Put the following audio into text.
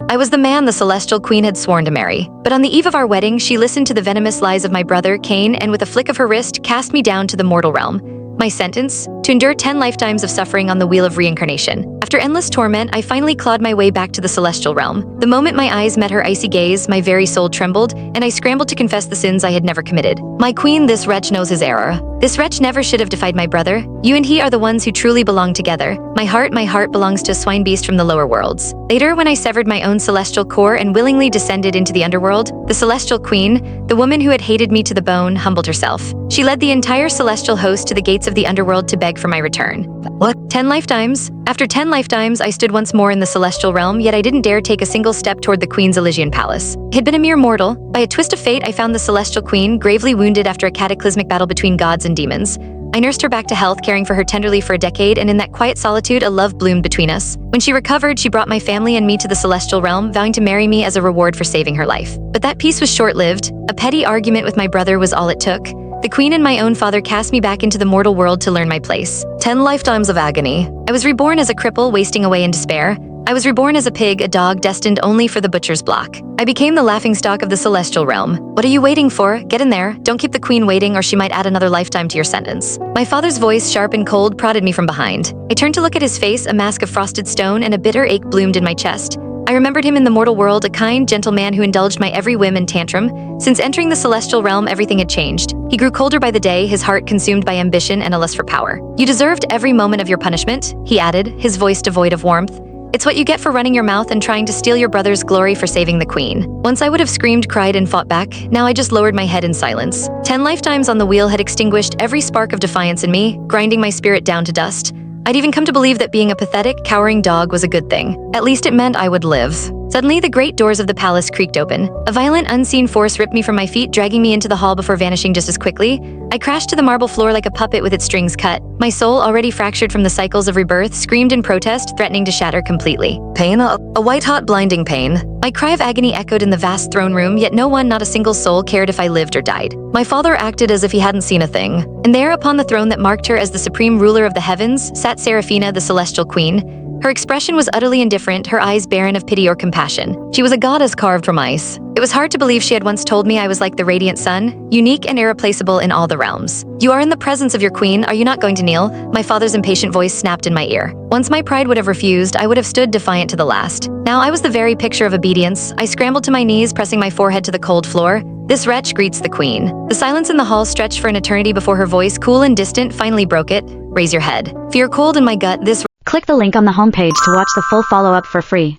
I was the man the celestial queen had sworn to marry. But on the eve of our wedding, she listened to the venomous lies of my brother, Cain, and with a flick of her wrist, cast me down to the mortal realm. My sentence? To endure 10 lifetimes of suffering on the wheel of reincarnation. After endless torment, I finally clawed my way back to the celestial realm. The moment my eyes met her icy gaze, my very soul trembled, and I scrambled to confess the sins I had never committed. My queen, this wretch knows his error. This wretch never should have defied my brother. You and he are the ones who truly belong together. My heart belongs to a swine beast from the lower worlds. Later, when I severed my own celestial core and willingly descended into the underworld, the celestial queen, the woman who had hated me to the bone, humbled herself. She led the entire celestial host to the gates of the underworld to beg for my return. What? 10 lifetimes? After 10 lifetimes, I stood once more in the celestial realm, yet I didn't dare take a single step toward the queen's Elysian palace. I had been a mere mortal. By a twist of fate, I found the celestial queen, gravely wounded after a cataclysmic battle between gods and demons. I nursed her back to health, caring for her tenderly for a decade, and in that quiet solitude, a love bloomed between us. When she recovered, she brought my family and me to the celestial realm, vowing to marry me as a reward for saving her life. But that peace was short-lived. A petty argument with my brother was all it took. The queen and my own father cast me back into the mortal world to learn my place. 10 lifetimes of agony. I was reborn as a cripple, wasting away in despair. I was reborn as a pig, a dog destined only for the butcher's block. I became the laughingstock of the celestial realm. What are you waiting for? Get in there. Don't keep the queen waiting or she might add another lifetime to your sentence. My father's voice, sharp and cold, prodded me from behind. I turned to look at his face, a mask of frosted stone, and a bitter ache bloomed in my chest. I remembered him in the mortal world, a kind, gentle man who indulged my every whim and tantrum. Since entering the celestial realm, everything had changed. He grew colder by the day, his heart consumed by ambition and a lust for power. You deserved every moment of your punishment, he added, his voice devoid of warmth. It's what you get for running your mouth and trying to steal your brother's glory for saving the queen. Once I would have screamed, cried, and fought back. Now I just lowered my head in silence. 10 lifetimes on the wheel had extinguished every spark of defiance in me, grinding my spirit down to dust. I'd even come to believe that being a pathetic, cowering dog was a good thing. At least it meant I would live. Suddenly, the great doors of the palace creaked open. A violent, unseen force ripped me from my feet, dragging me into the hall before vanishing just as quickly. I crashed to the marble floor like a puppet with its strings cut. My soul, already fractured from the cycles of rebirth, screamed in protest, threatening to shatter completely. Pain? A white-hot, blinding pain. My cry of agony echoed in the vast throne room, yet no one, not a single soul, cared if I lived or died. My father acted as if he hadn't seen a thing. And there, upon the throne that marked her as the supreme ruler of the heavens, sat Seraphina, the celestial queen. Her expression was utterly indifferent, her eyes barren of pity or compassion. She was a goddess carved from ice. It was hard to believe she had once told me I was like the radiant sun, unique and irreplaceable in all the realms. You are in the presence of your queen, are you not going to kneel? My father's impatient voice snapped in my ear. Once my pride would have refused, I would have stood defiant to the last. Now I was the very picture of obedience. I scrambled to my knees, pressing my forehead to the cold floor. This wretch greets the queen. The silence in the hall stretched for an eternity before her voice, cool and distant, finally broke it. Raise your head. Fear cold in my gut, this. Click the link on the homepage to watch the full follow-up for free.